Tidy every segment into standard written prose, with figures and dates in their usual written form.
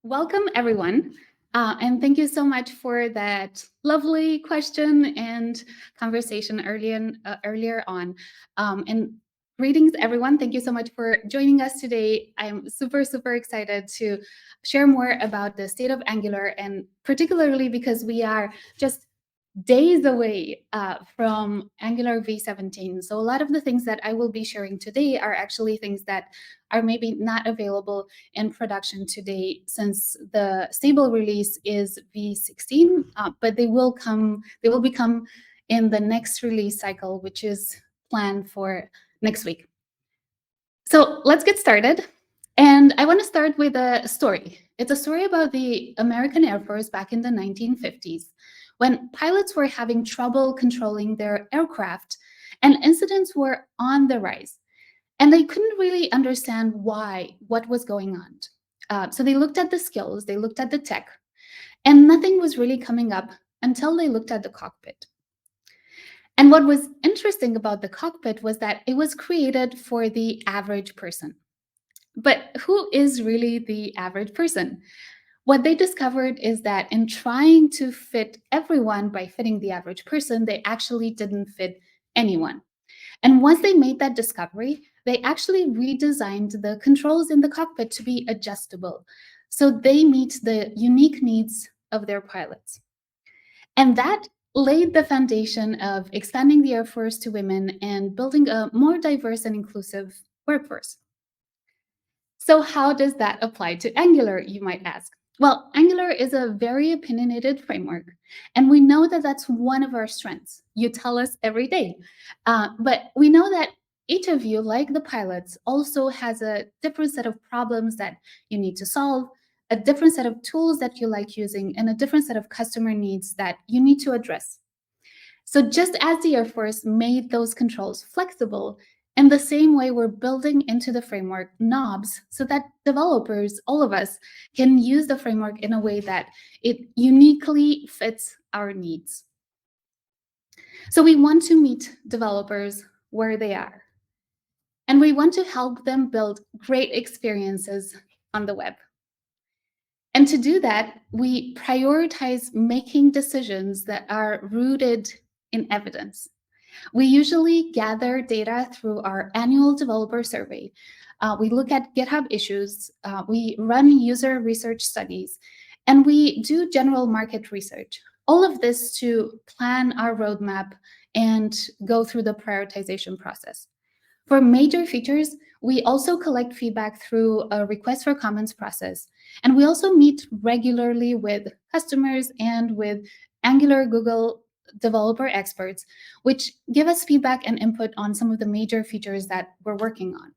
Welcome, everyone. And thank you so much for that lovely question and conversation earlier on. And greetings, everyone. Thank you so much for joining us today. I'm super excited to share more about the state of Angular, and particularly because we are just days away from Angular v17. So a lot of the things that I will be sharing today are actually things that are maybe not available in production today, since the stable release is v16, but they will become in the next release cycle, which is planned for next week. So let's get started. And I want to start with a story. It's a story about the American Air Force back in the 1950s, when pilots were having trouble controlling their aircraft and incidents were on the rise. And they couldn't really understand what was going on. So they looked at the skills, they looked at the tech, and nothing was really coming up until they looked at the cockpit. And what was interesting about the cockpit was that it was created for the average person. But who is really the average person? What they discovered is that in trying to fit everyone by fitting the average person, they actually didn't fit anyone. And once they made that discovery, they actually redesigned the controls in the cockpit to be adjustable, so they meet the unique needs of their pilots. And that laid the foundation of expanding the Air Force to women and building a more diverse and inclusive workforce. So how does that apply to Angular, you might ask? Well, Angular is a very opinionated framework, and we know that that's one of our strengths. You tell us every day. But we know that each of you, like the pilots, also has a different set of problems that you need to solve, a different set of tools that you like using, and a different set of customer needs that you need to address. So just as the Air Force made those controls flexible, in the same way, we're building into the framework knobs so that developers, all of us, can use the framework in a way that it uniquely fits our needs. So we want to meet developers where they are, and we want to help them build great experiences on the web. And to do that, we prioritize making decisions that are rooted in evidence. We usually gather data through our annual developer survey. We look at GitHub issues, we run user research studies, and we do general market research. All of this to plan our roadmap and go through the prioritization process. For major features, we also collect feedback through a request for comments process. And we also meet regularly with customers and with Angular Google developer experts, which give us feedback and input on some of the major features that we're working on.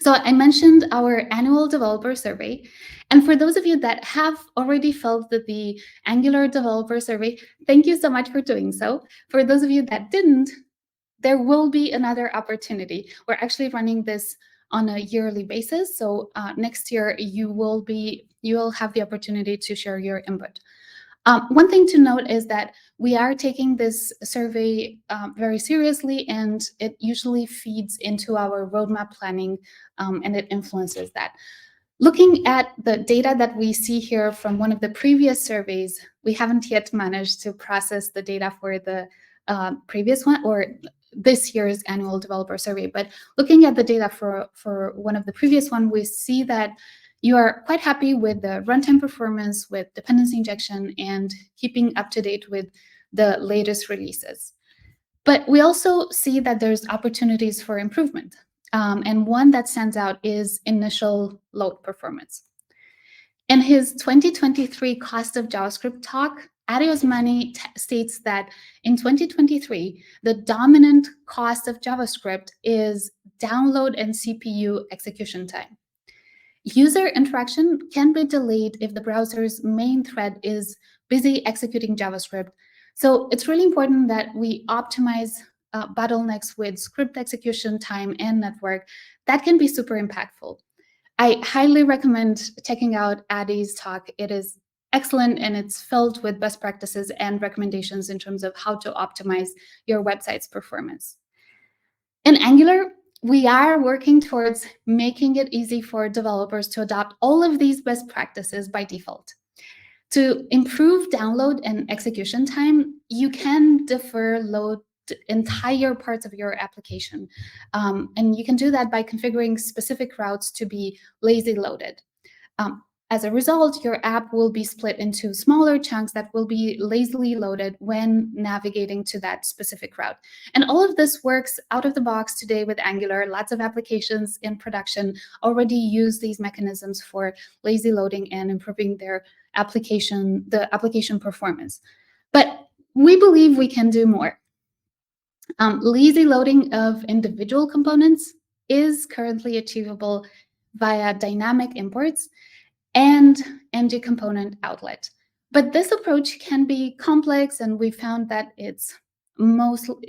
So I mentioned our annual developer survey. And for those of you that have already filled the Angular developer survey, thank you so much for doing so. For those of you that didn't, there will be another opportunity. We're actually running this on a yearly basis. So next year, you will have the opportunity to share your input. One thing to note is that we are taking this survey very seriously, and it usually feeds into our roadmap planning, and it influences that. Looking at the data that we see here from one of the previous surveys, we haven't yet managed to process the data for the previous one or this year's annual developer survey. But looking at the data for one of the previous one, we see that you are quite happy with the runtime performance, with dependency injection, and keeping up to date with the latest releases. But we also see that there's opportunities for improvement. And one that stands out is initial load performance. In his 2023 Cost of JavaScript talk, Adi Osmani states that in 2023, the dominant cost of JavaScript is download and CPU execution time. User interaction can be delayed if the browser's main thread is busy executing JavaScript. So it's really important that we optimize bottlenecks with script execution time and network. That can be super impactful. I highly recommend checking out Adi's talk. It is excellent, and it's filled with best practices and recommendations in terms of how to optimize your website's performance. In Angular, we are working towards making it easy for developers to adopt all of these best practices by default. To improve download and execution time, you can defer load entire parts of your application. And you can do that by configuring specific routes to be lazy loaded. As a result, your app will be split into smaller chunks that will be lazily loaded when navigating to that specific route. And all of this works out of the box today with Angular. Lots of applications in production already use these mechanisms for lazy loading and improving the application performance. But we believe we can do more. Lazy loading of individual components is currently achievable via dynamic imports and ng component outlet. But this approach can be complex, and we found that it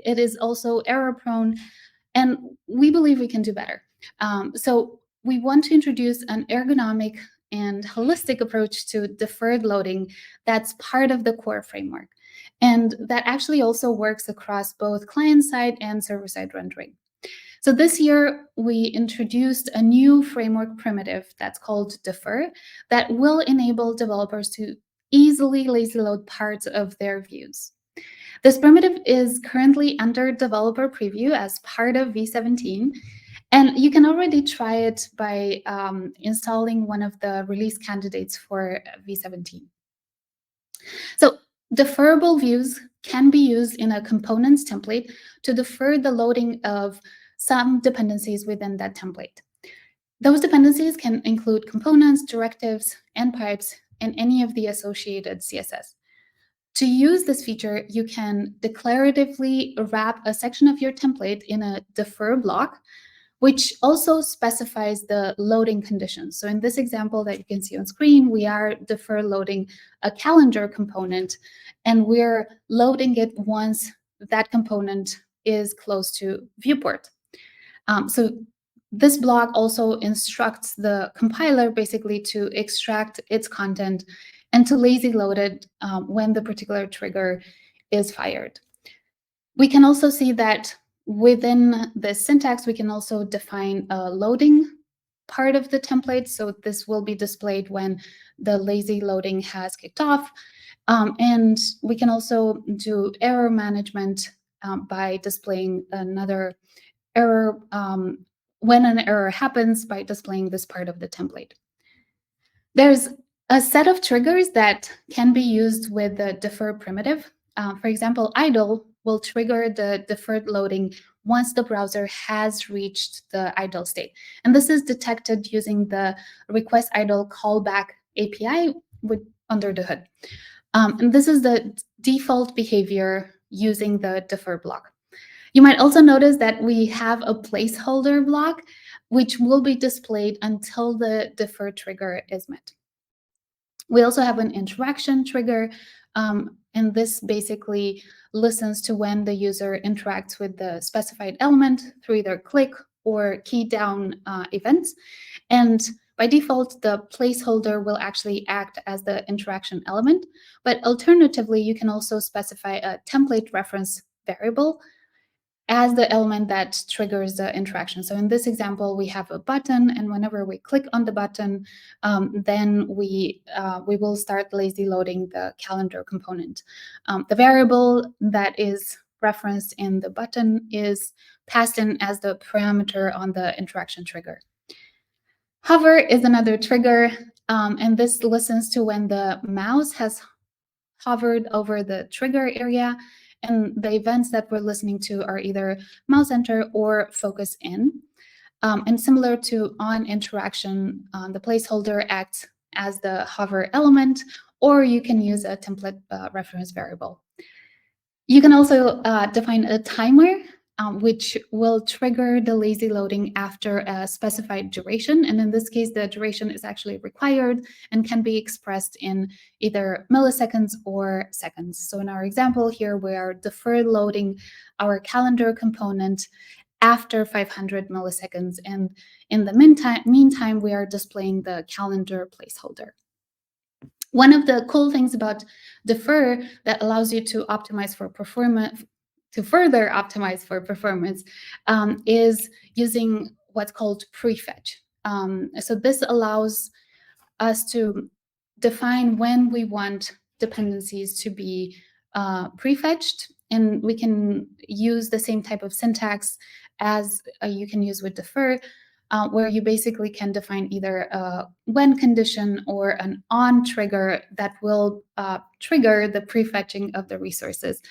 is also error prone, and we believe we can do better. So we want to introduce an ergonomic and holistic approach to deferred loading that's part of the core framework, and that actually also works across both client-side and server-side rendering. So this year, we introduced a new framework primitive that's called Defer that will enable developers to easily lazy load parts of their views. This primitive is currently under developer preview as part of v17, and you can already try it by installing one of the release candidates for v17. So deferrable views can be used in a components template to defer the loading of some dependencies within that template. Those dependencies can include components, directives, and pipes, and any of the associated CSS. To use this feature, you can declaratively wrap a section of your template in a defer block, which also specifies the loading conditions. So in this example that you can see on screen, we are defer loading a calendar component, and we're loading it once that component is close to viewport. So this block also instructs the compiler basically to extract its content and to lazy load it when the particular trigger is fired. We can also see that within the syntax, we can also define a loading part of the template. So this will be displayed when the lazy loading has kicked off. And we can also do error management by displaying another error when an error happens by displaying this part of the template. There's a set of triggers that can be used with the defer primitive. For example, idle will trigger the deferred loading once the browser has reached the idle state. And this is detected using the request idle callback API under the hood. And this is the default behavior using the defer block. You might also notice that we have a placeholder block, which will be displayed until the defer trigger is met. We also have an interaction trigger, and this basically listens to when the user interacts with the specified element through either click or key down events. And by default, the placeholder will actually act as the interaction element. But alternatively, you can also specify a template reference variable as the element that triggers the interaction. So in this example, we have a button, and whenever we click on the button, then we will start lazy loading the calendar component. The variable that is referenced in the button is passed in as the parameter on the interaction trigger. Hover is another trigger, and this listens to when the mouse has hovered over the trigger area, and the events that we're listening to are either mouse enter or focus in. And similar to on interaction, the placeholder acts as the hover element, or you can use a template reference variable. You can also define a timer, which will trigger the lazy loading after a specified duration. And in this case, the duration is actually required and can be expressed in either milliseconds or seconds. So in our example here, we are deferred loading our calendar component after 500 milliseconds. And in the meantime, we are displaying the calendar placeholder. One of the cool things about Defer that allows you to optimize for performance to further optimize for performance is using what's called prefetch. So this allows us to define when we want dependencies to be prefetched, and we can use the same type of syntax as you can use with defer, where you basically can define either a when condition or an on trigger that will trigger the prefetching of the resources.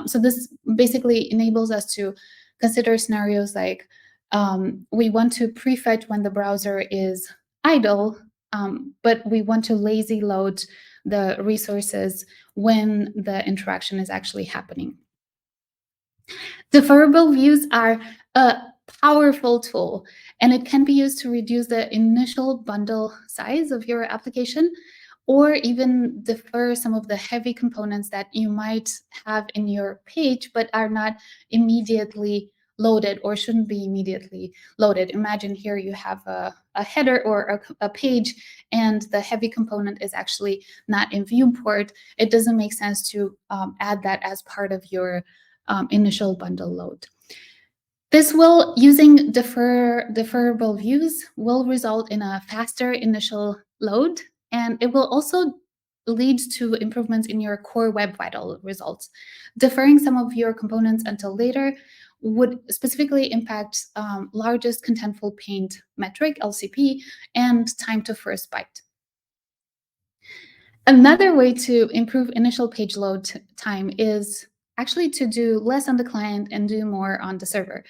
So this basically enables us to consider scenarios like we want to prefetch when the browser is idle, but we want to lazy load the resources when the interaction is actually happening. Deferrable views are a powerful tool, and it can be used to reduce the initial bundle size of your application, or even defer some of the heavy components that you might have in your page but are not immediately loaded or shouldn't be immediately loaded. Imagine here you have a header or a page, and the heavy component is actually not in viewport. It doesn't make sense to add that as part of your initial bundle load. This will, using deferrable views, will result in a faster initial load, and it will also lead to improvements in your core web vital results. Deferring some of your components until later would specifically impact largest contentful paint metric, LCP, and time to first byte. Another way to improve initial page load time is actually to do less on the client and do more on the server.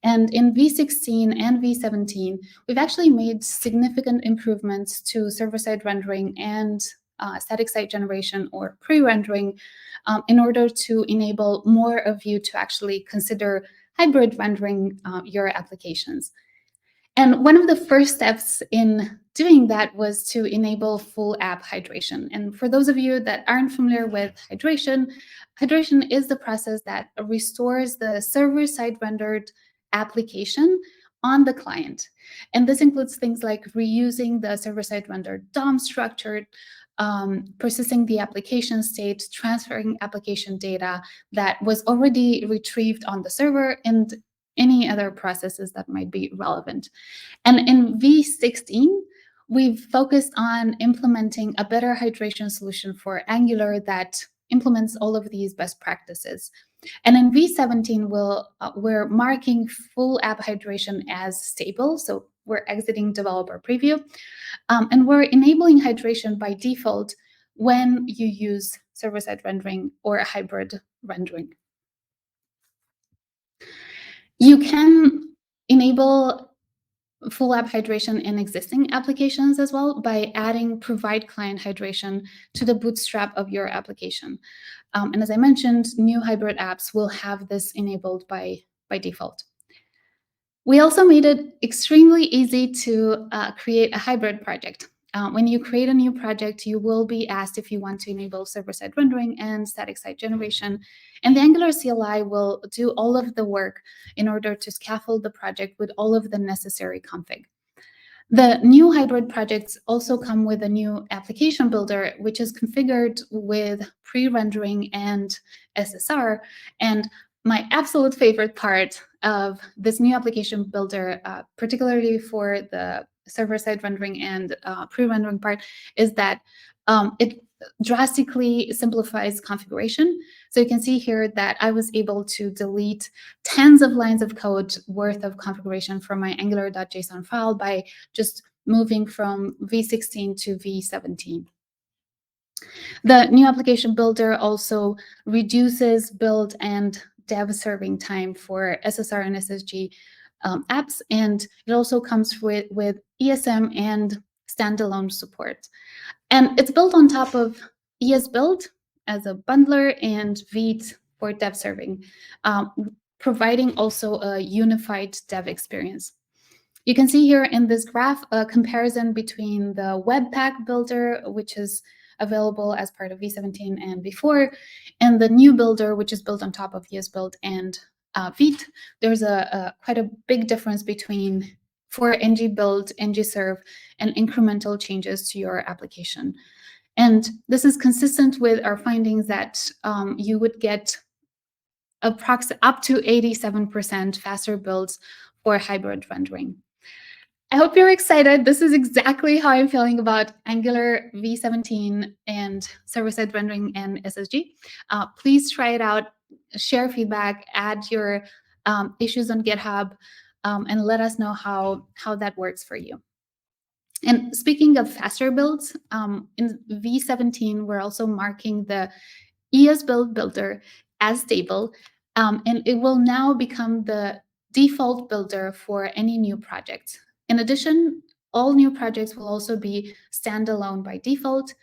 And in v16 and v17, we've actually made significant improvements to server-side rendering and static site generation or pre-rendering in order to enable more of you to actually consider hybrid rendering your applications. And one of the first steps in doing that was to enable full app hydration. And for those of you that aren't familiar with hydration, hydration is the process that restores the server-side rendered application on the client. And this includes things like reusing the server-side rendered DOM structure, processing the application state, transferring application data that was already retrieved on the server, and any other processes that might be relevant. And in v16, we've focused on implementing a better hydration solution for Angular that implements all of these best practices. And in v17, we're marking full app hydration as stable. So we're exiting developer preview. And we're enabling hydration by default when you use server-side rendering or hybrid rendering. You can enable full app hydration in existing applications as well by adding provide client hydration to the bootstrap of your application. And as I mentioned, new hybrid apps will have this enabled by default. We also made it extremely easy to create a hybrid project. When you create a new project, you will be asked if you want to enable server-side rendering and static site generation. And the Angular CLI will do all of the work in order to scaffold the project with all of the necessary config. The new hybrid projects also come with a new application builder, which is configured with pre-rendering and SSR. And my absolute favorite part of this new application builder, particularly for the server-side rendering and pre-rendering part, is that it drastically simplifies configuration. So you can see here that I was able to delete tens of lines of code worth of configuration from my angular.json file by just moving from v16 to v17. The new application builder also reduces build and dev serving time for SSR and SSG apps, and it also comes with ESM and standalone support. And it's built on top of ESBuild as a bundler and Vite for dev serving, providing also a unified dev experience. You can see here in this graph a comparison between the Webpack builder, which is available as part of v17 and v4, and the new builder, which is built on top of ESBuild and Vite. There's quite a big difference between for ngBuild, ngserve, and incremental changes to your application. And this is consistent with our findings that you would get up to 87% faster builds for hybrid rendering. I hope you're excited. This is exactly how I'm feeling about Angular v17 and server-side rendering and SSG. Please try it out, share feedback, add your issues on GitHub, and let us know how that works for you. And speaking of faster builds, in v17, we're also marking the ESBuild builder as stable, and it will now become the default builder for any new project. In addition, all new projects will also be standalone by default,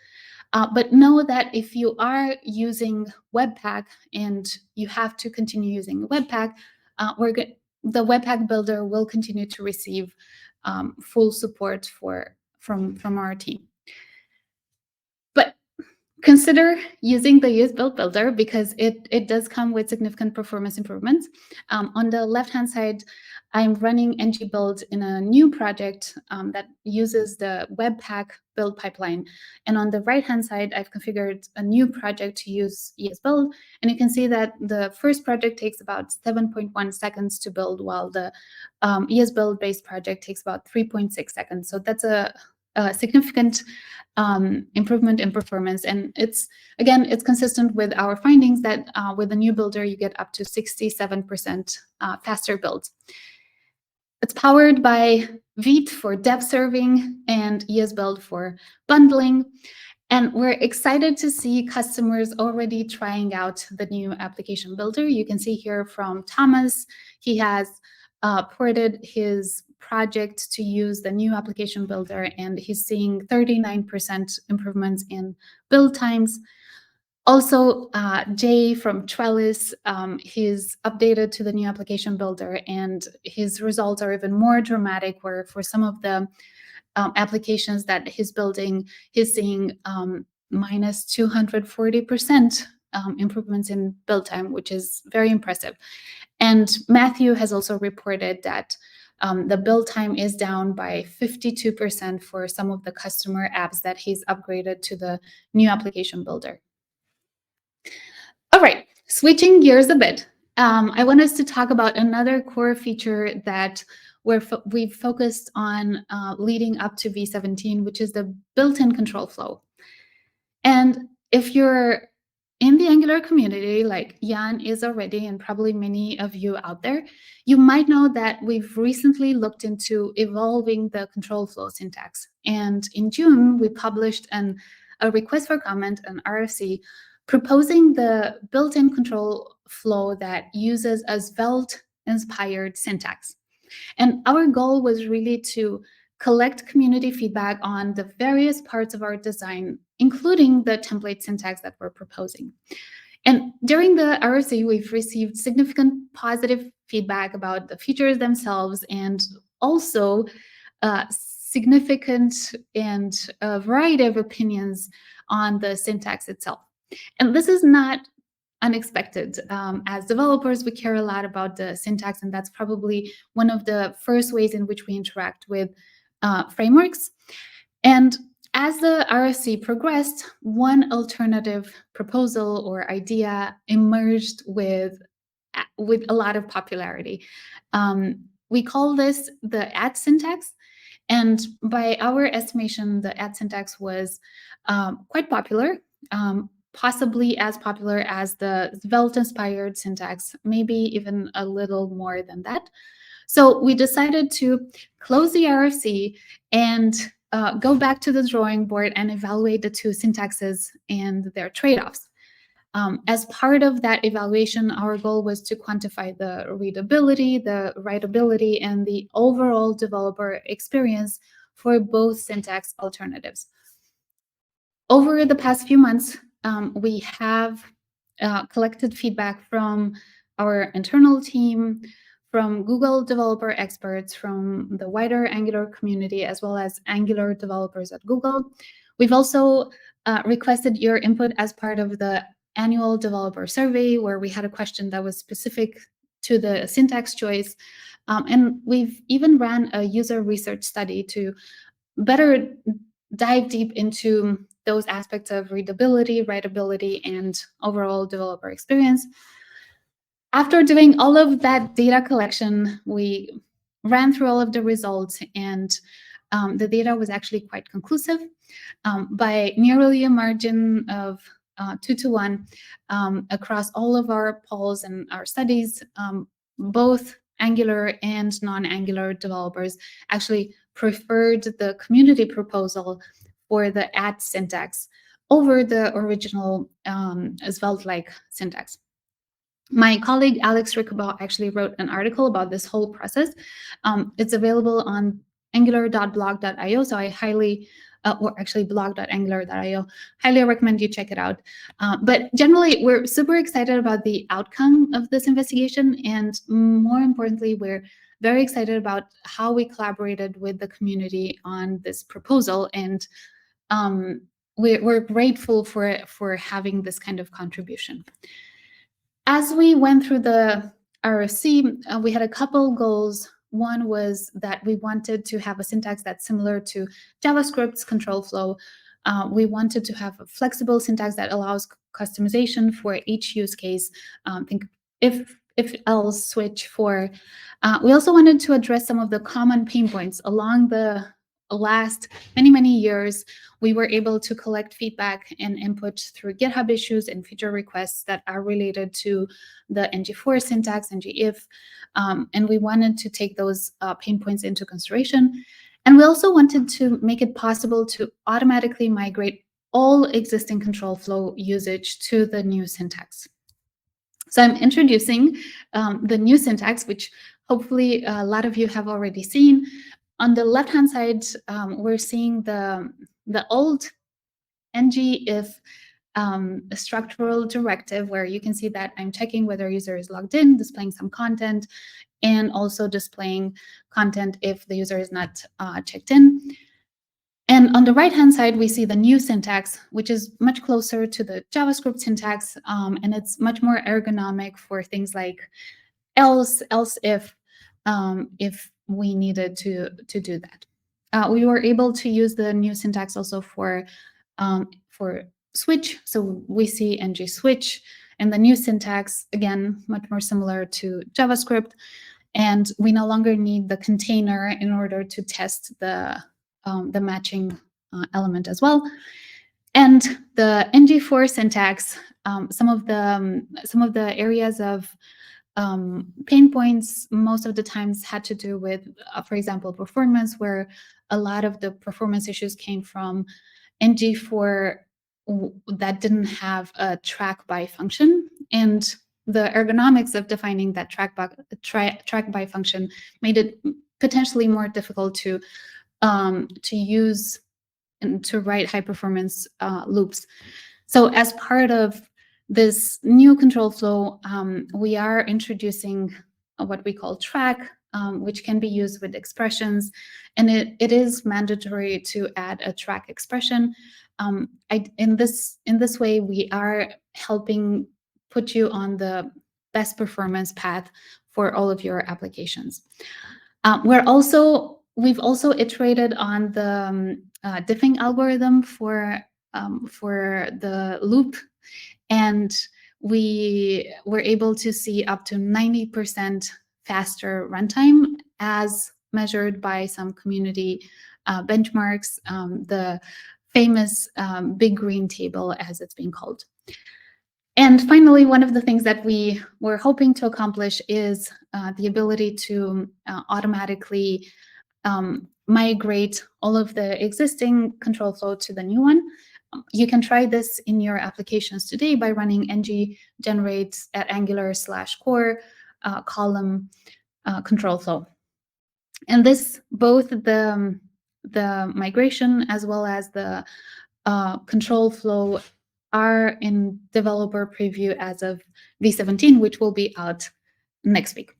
but know that if you are using Webpack and you have to continue using Webpack, the Webpack builder will continue to receive full support from our team. But consider using the ESBuild builder because it does come with significant performance improvements. On the left-hand side, I'm running ngbuild in a new project that uses the Webpack build pipeline. And on the right-hand side, I've configured a new project to use ESBuild. And you can see that the first project takes about 7.1 seconds to build, while the ESBuild-based project takes about 3.6 seconds. So that's a significant improvement in performance. And it's consistent with our findings that with the new builder, you get up to 67% faster builds. It's powered by Vite for dev serving and ESBuild for bundling. And we're excited to see customers already trying out the new application builder. You can see here from Thomas, he has ported his project to use the new application builder, and he's seeing 39% improvements in build times. Also, Jay from Trellis, he's updated to the new application builder, and his results are even more dramatic, where for some of the applications that he's building, he's seeing minus 240% improvements in build time, which is very impressive. And Matthew has also reported that the build time is down by 52% for some of the customer apps that he's upgraded to the new application builder. All right, switching gears a bit, I want us to talk about another core feature that we've focused on leading up to v17, which is the built-in control flow. And if you're in the Angular community, like Jan is already, and probably many of you out there, you might know that we've recently looked into evolving the control flow syntax. And in June, we published a request for comment, an RFC, proposing the built-in control flow that uses a Svelte-inspired syntax. And our goal was really to collect community feedback on the various parts of our design, including the template syntax that we're proposing. And during the RFC, we've received significant positive feedback about the features themselves, and also significant and a variety of opinions on the syntax itself. And this is not unexpected. As developers, we care a lot about the syntax, and that's probably one of the first ways in which we interact with frameworks. And as the RFC progressed, one alternative proposal or idea emerged with a lot of popularity. We call this the add syntax. And by our estimation, the add syntax was quite popular. Possibly as popular as the Svelte-inspired syntax, maybe even a little more than that. So we decided to close the RFC and go back to the drawing board and evaluate the two syntaxes and their trade-offs. As part of that evaluation, our goal was to quantify the readability, the writability, and the overall developer experience for both syntax alternatives. Over the past few months, we have collected feedback from our internal team, from Google developer experts, from the wider Angular community, as well as Angular developers at Google. We've also requested your input as part of the annual developer survey, where we had a question that was specific to the syntax choice. And we've even ran a user research study to better dive deep into those aspects of readability, writability, and overall developer experience. After doing all of that data collection, we ran through all of the results, and the data was actually quite conclusive. By nearly a margin of 2 to 1 across all of our polls and our studies, both Angular and non-Angular developers actually preferred the community proposal for the at syntax over the original Svelte-like syntax. My colleague Alex Rickabaugh actually wrote an article about this whole process. It's available on angular.blog.io, so I highly, or actually blog.angular.io, highly recommend you check it out. But generally, we're super excited about the outcome of this investigation, and more importantly, we're very excited about how we collaborated with the community on this proposal, and we're grateful for having this kind of contribution. As we went through the RFC, we had a couple goals. One was that we wanted to have a syntax that's similar to JavaScript's control flow. We wanted to have a flexible syntax that allows customization for each use case. Think if else switch for. We also wanted to address some of the common pain points along the last many years. We were able to collect feedback and input through GitHub issues and feature requests that are related to the ng4 syntax, ngIf, and we wanted to take those pain points into consideration. And we also wanted to make it possible to automatically migrate all existing control flow usage to the new syntax. So I'm introducing the new syntax, which hopefully a lot of you have already seen. On the left-hand side, we're seeing the old ngIf structural directive, where you can see that I'm checking whether user is logged in, displaying some content, and also displaying content if the user is not checked in. And on the right-hand side, we see the new syntax, which is much closer to the JavaScript syntax, and it's much more ergonomic for things like else if we needed to do that. We were able to use the new syntax also for switch. So we see ng switch, and the new syntax, again, much more similar to JavaScript. And we no longer need the container in order to test the matching element as well. And the ng4 syntax, some of the areas of pain points most of the times had to do with, for example, performance, where a lot of the performance issues came from ng4 that didn't have a track by function, and the ergonomics of defining that track by function made it potentially more difficult to use and to write high performance loops. So as part of this new control flow, we are introducing what we call track, which can be used with expressions, and it is mandatory to add a track expression. In this way, we are helping put you on the best performance path for all of your applications. We've also iterated on the diffing algorithm for the loop, and we were able to see up to 90% faster runtime as measured by some community benchmarks, the famous big green table, as it's being called. And finally, one of the things that we were hoping to accomplish is the ability to automatically migrate all of the existing control flow to the new one. You can try this in your applications today by running ng generate at angular/core column control flow. And this, both the migration as well as the control flow, are in developer preview as of v17, which will be out next week.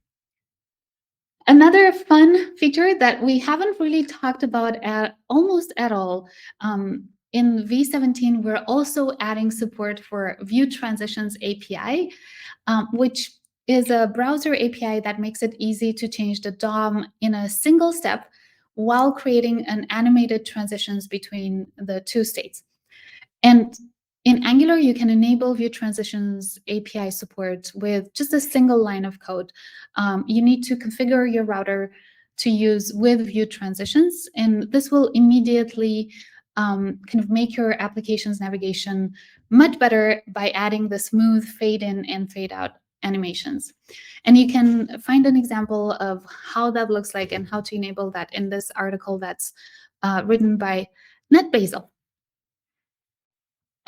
Another fun feature that we haven't really talked about almost at all, in v17, we're also adding support for View Transitions API, which is a browser API that makes it easy to change the DOM in a single step while creating an animated transitions between the two states. And In Angular, you can enable Vue Transitions API support with just a single line of code. You need to configure your router to use with Vue Transitions, and this will immediately kind of make your application's navigation much better by adding the smooth fade in and fade out animations. And you can find an example of how that looks like and how to enable that in this article that's written by NetBasil.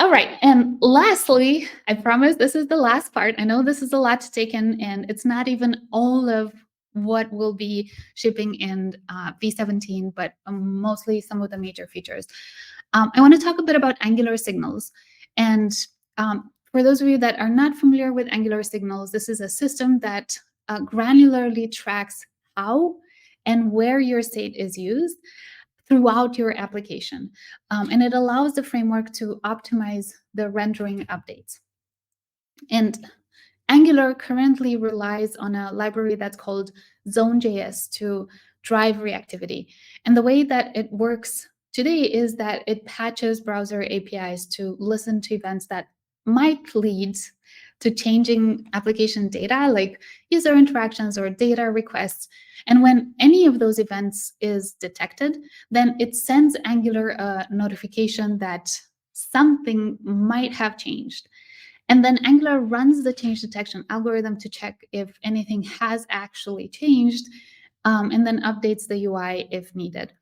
All right, and lastly, I promise this is the last part. I know this is a lot to take in, and it's not even all of what will be shipping in v17, but mostly some of the major features. I want to talk a bit about Angular signals. And for those of you that are not familiar with Angular signals, this is a system that granularly tracks how and where your state is used throughout your application. And it allows the framework to optimize the rendering updates. And Angular currently relies on a library that's called Zone.js to drive reactivity. And the way that it works today is that it patches browser APIs to listen to events that might lead to changing application data, like user interactions or data requests. And when any of those events is detected, then it sends Angular a notification that something might have changed. And then Angular runs the change detection algorithm to check if anything has actually changed, and then updates the UI if needed.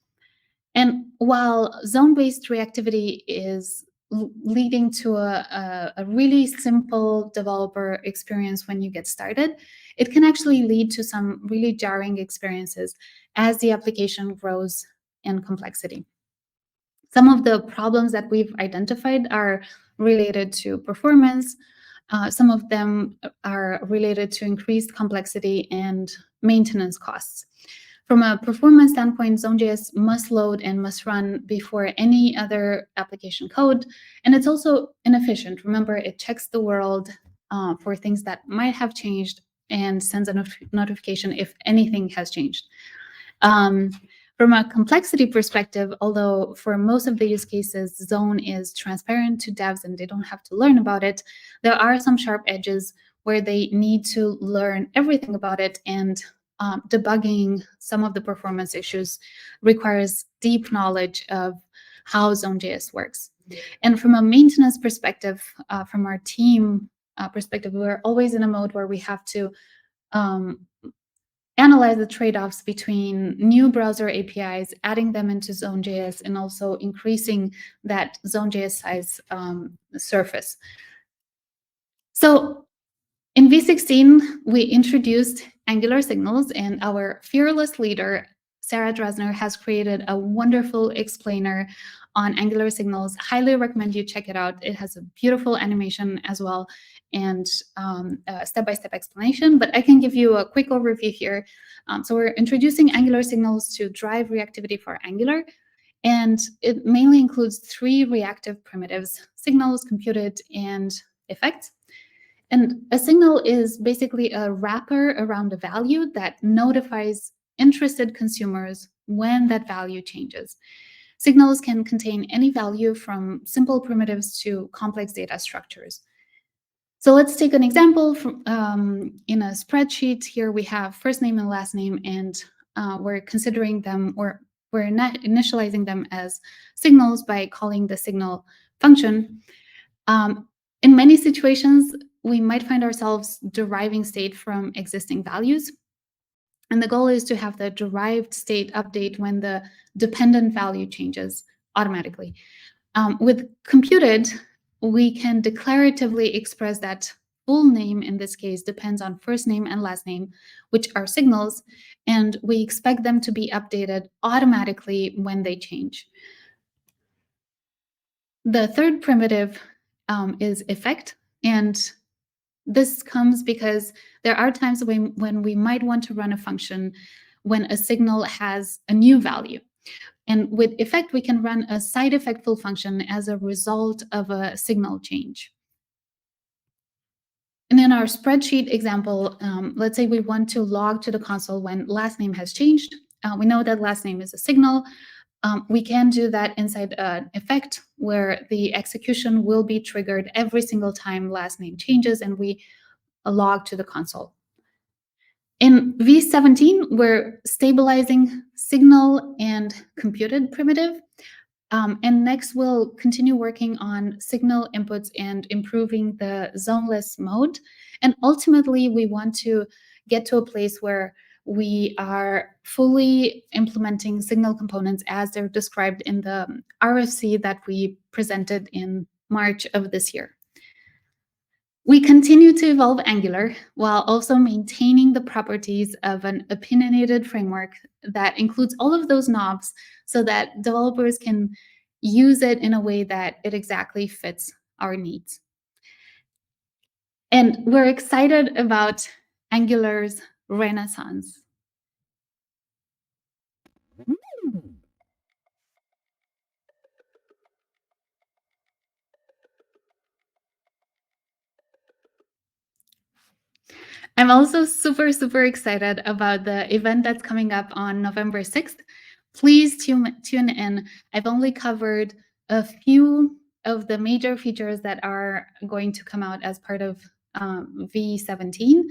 And while zone-based reactivity is leading to a really simple developer experience when you get started, it can actually lead to some really jarring experiences as the application grows in complexity. Some of the problems that we've identified are related to performance. Some of them are related to increased complexity and maintenance costs. From a performance standpoint, Zone.js must load and must run before any other application code. And it's also inefficient. Remember, it checks the world for things that might have changed and sends a notification if anything has changed. From a complexity perspective, although for most of the use cases, Zone is transparent to devs and they don't have to learn about it, there are some sharp edges where they need to learn everything about it, and debugging some of the performance issues requires deep knowledge of how Zone.js works. And from a maintenance perspective, from our team perspective, we're always in a mode where we have to analyze the trade-offs between new browser APIs, adding them into Zone.js, and also increasing that Zone.js size surface. So in v16, we introduced Angular signals, and our fearless leader, Sarah Drasner, has created a wonderful explainer on Angular signals. Highly recommend you check it out. It has a beautiful animation as well, and a step-by-step explanation, but I can give you a quick overview here. So we're introducing Angular signals to drive reactivity for Angular, and it mainly includes 3 reactive primitives: signals, computed, and effects. And a signal is basically a wrapper around a value that notifies interested consumers when that value changes. Signals can contain any value from simple primitives to complex data structures. So let's take an example from in a spreadsheet. Here we have first name and last name, and we're considering them, or we're not initializing them as signals by calling the signal function. In many situations, we might find ourselves deriving state from existing values. And the goal is to have the derived state update when the dependent value changes automatically. With computed, we can declaratively express that full name, in this case, depends on first name and last name, which are signals, and we expect them to be updated automatically when they change. The third primitive is effect, and this comes because there are times when we might want to run a function when a signal has a new value. And with effect, we can run a side effectful function as a result of a signal change. And in our spreadsheet example, let's say we want to log to the console when last name has changed. We know that last name is a signal. we can do that inside an effect where the execution will be triggered every single time last name changes and we log to the console. In v17, we're stabilizing signal and computed primitive. And next, we'll continue working on signal inputs and improving the zoneless mode. And ultimately, we want to get to a place where we are fully implementing signal components as they're described in the RFC that we presented in March of this year. We continue to evolve Angular while also maintaining the properties of an opinionated framework that includes all of those knobs so that developers can use it in a way that it exactly fits our needs. And we're excited about Angular's renaissance. I'm also super, super excited about the event that's coming up on November 6th. Please tune in. I've only covered a few of the major features that are going to come out as part of v17.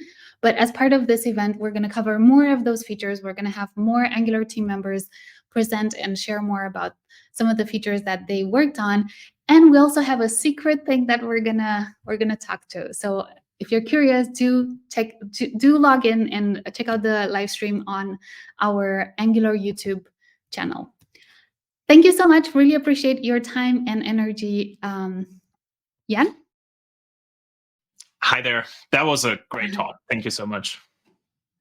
But as part of this event, we're going to cover more of those features. We're going to have more Angular team members present and share more about some of the features that they worked on. And we also have a secret thing that we're gonna talk to. So if you're curious, do log in and check out the live stream on our Angular YouTube channel. Thank you so much. Really appreciate your time and energy. Jan? Hi there. That was a great talk. Thank you so much.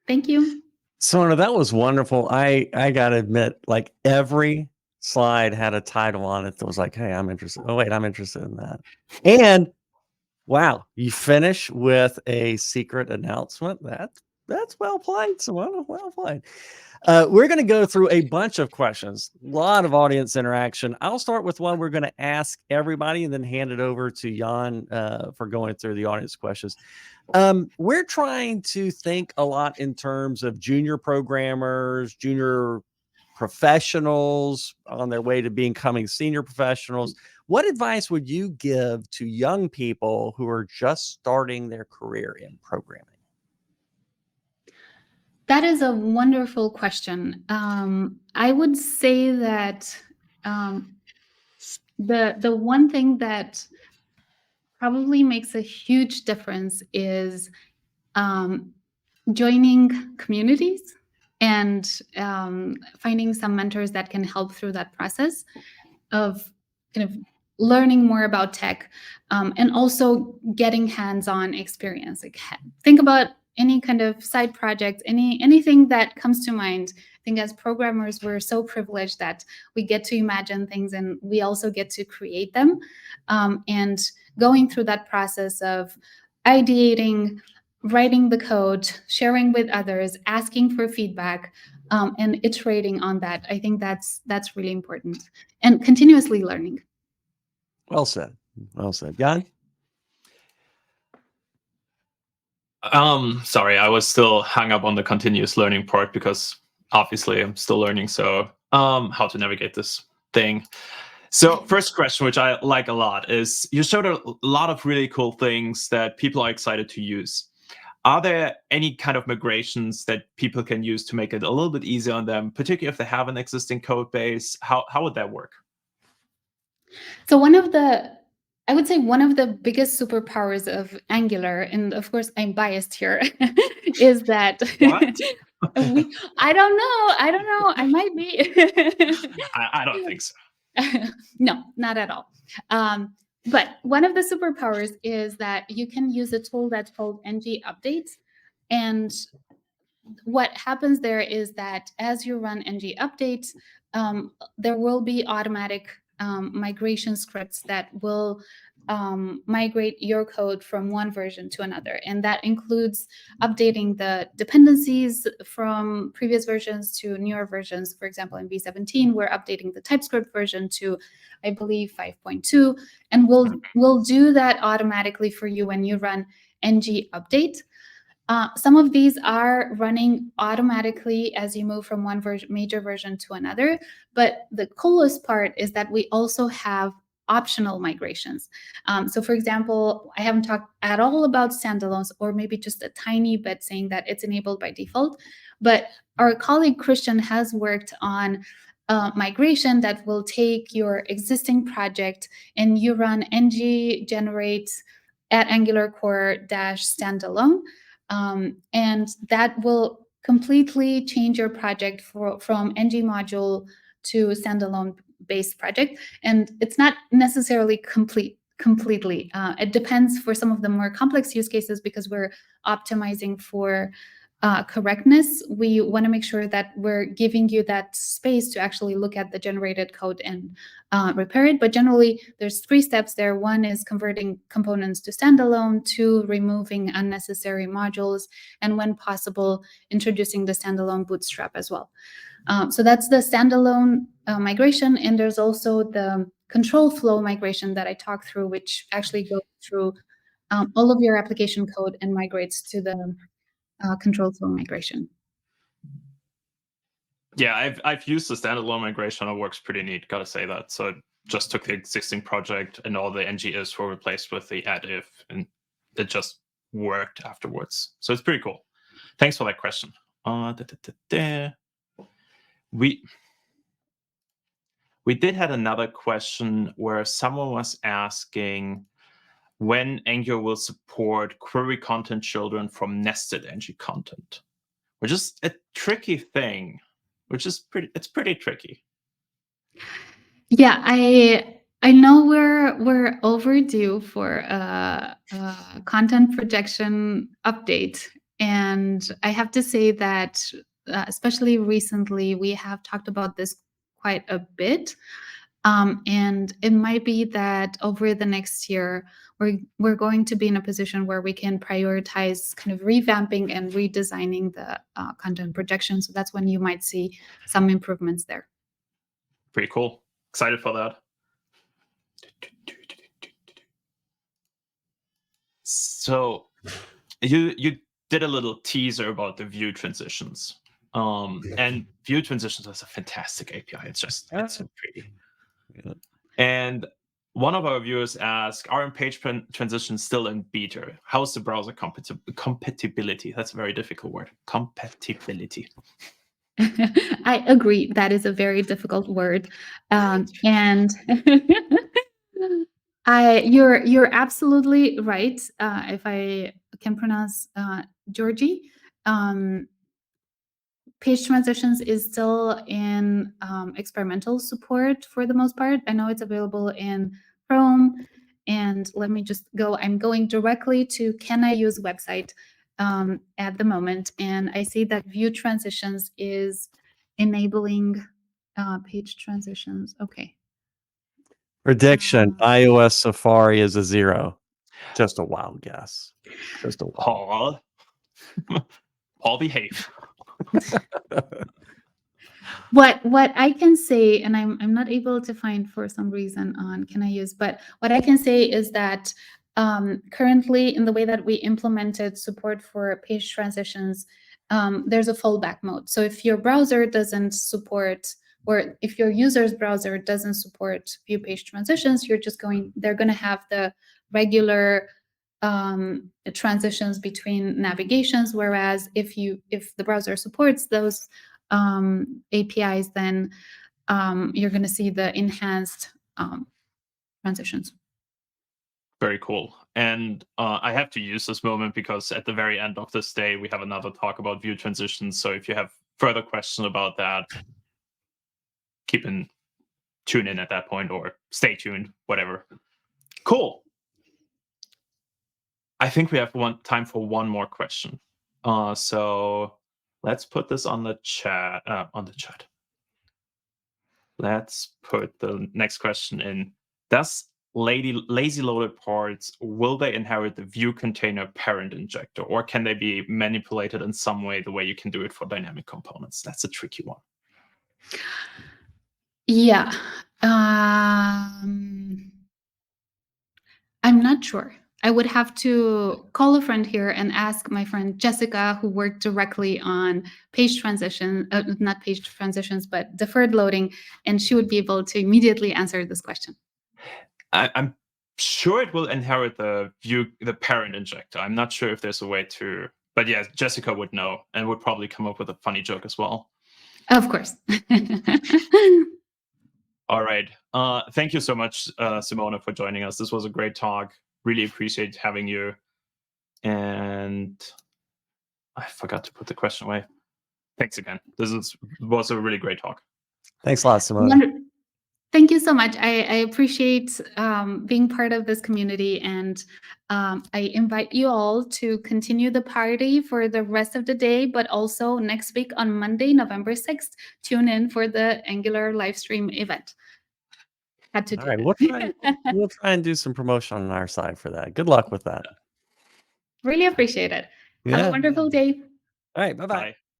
Thank you. Simona, that was wonderful. I got to admit, like every slide had a title on it that was like, hey, I'm interested. Oh, wait, I'm interested in that. And wow, you finish with a secret announcement. That's well played, Simona. Well played. We're going to go through a bunch of questions, a lot of audience interaction. I'll start with one we're going to ask everybody and then hand it over to Jan for going through the audience questions. We're trying to think a lot in terms of junior programmers, junior professionals on their way to becoming senior professionals. What advice would you give to young people who are just starting their career in programming? That is a wonderful question. I would say that the one thing that probably makes a huge difference is joining communities and finding some mentors that can help through that process of kind of learning more about tech and also getting hands-on experience. Like, think about any kind of side project, anything that comes to mind. I think as programmers, we're so privileged that we get to imagine things and we also get to create them. And going through that process of ideating, writing the code, sharing with others, asking for feedback, and iterating on that, I think that's really important. And continuously learning. Well said. Well said. Jan? Sorry, I was still hung up on the continuous learning part because obviously I'm still learning. So how to navigate this thing. So first question, which I like a lot, is you showed a lot of really cool things that people are excited to use. Are there any kind of migrations that people can use to make it a little bit easier on them, particularly if they have an existing code base? How would that work? So I would say one of the biggest superpowers of Angular, and of course I'm biased here, is that I don't know. I might be. I don't think so. No, not at all. But one of the superpowers is that you can use a tool that's called EngUpdate. And what happens there is that as you run EngUpdate, there will be automatic migration scripts that will migrate your code from one version to another. And that includes updating the dependencies from previous versions to newer versions. For example, in v17, we're updating the TypeScript version to, I believe, 5.2. And we'll do that automatically for you when you run EngUpdate. Some of these are running automatically as you move from one major version to another. But the coolest part is that we also have optional migrations. So for example, I haven't talked at all about standalones, or maybe just a tiny bit saying that it's enabled by default. But our colleague Christian has worked on migration that will take your existing project and you run ng generate at Angular core -standalone. And that will completely change your project from ng module to standalone based project. And it's not necessarily completely. It depends for some of the more complex use cases, because we're optimizing for correctness. We want to make sure that we're giving you that space to actually look at the generated code and repair it. But generally, there's 3 steps there. 1 is converting components to standalone, 2, removing unnecessary modules, and when possible, introducing the standalone bootstrap as well. So that's the standalone migration. And there's also the control flow migration that I talked through, which actually goes through all of your application code and migrates to the control flow migration. Yeah, I've used the standalone migration. It works pretty neat, gotta say that. So it just took the existing project and all the ngIs were replaced with the add-if, and it just worked afterwards. So it's pretty cool. Thanks for that question. We did have another question where someone was asking when Angular will support query content children from nested ng content, which is a tricky thing, it's pretty tricky. Yeah, I know we're overdue for a content projection update, and I have to say that especially recently we have talked about this quite a bit. And it might be that over the next year, we're going to be in a position where we can prioritize kind of revamping and redesigning the content projection. So that's when you might see some improvements there. Pretty cool. Excited for that. So you did a little teaser about the view transitions. And view transitions is a fantastic API. It's so pretty. Yeah. And one of our viewers asked, are page transitions still in beta? How's the browser compatibility? That's a very difficult word. Compatibility. I agree. That is a very difficult word. And you're absolutely right. If I can pronounce Georgie, page transitions is still in experimental support for the most part. I know it's available in Chrome. And let me just go. I'm going directly to Can I Use website at the moment. And I see that view transitions is enabling page transitions. Okay. Prediction, iOS Safari is a 0. Just a wild guess. Just a wild. Paul, behave. What I can say, and I'm not able to find for some reason on Can I Use, but what I can say is that currently in the way that we implemented support for page transitions, there's a fallback mode. So if your browser doesn't support, or if your user's browser doesn't support view page transitions, they're going to have the regular transitions between navigations. Whereas if the browser supports those APIs, then you're going to see the enhanced transitions. Very cool. And I have to use this moment because at the very end of this day, we have another talk about view transitions. So if you have further questions about that, tune in at that point, or stay tuned, whatever. Cool. I think we have time for one more question. So let's put this on the chat. Let's put the next question in. Does lazy loaded parts, will they inherit the view container parent injector, or can they be manipulated in some way the way you can do it for dynamic components? That's a tricky one. Yeah. I'm not sure. I would have to call a friend here and ask my friend Jessica, who worked directly on page transition, not page transitions, but deferred loading, and she would be able to immediately answer this question. I'm sure it will inherit the parent injector. I'm not sure if there's a way to, but yeah, Jessica would know and would probably come up with a funny joke as well. Of course. All right. Thank you so much, Simona, for joining us. This was a great talk. Really appreciate having you. And I forgot to put the question away. Thanks again. This was a really great talk. Thanks a lot, Simona. Thank you so much. I appreciate being part of this community, and I invite you all to continue the party for the rest of the day, but also next week on Monday, November 6th, tune in for the Angular live stream event. Had to do All right, that. we'll try and do some promotion on our side for that. Good luck with that. Really appreciate it. Yeah. Have a wonderful day. All right, bye-bye. Bye.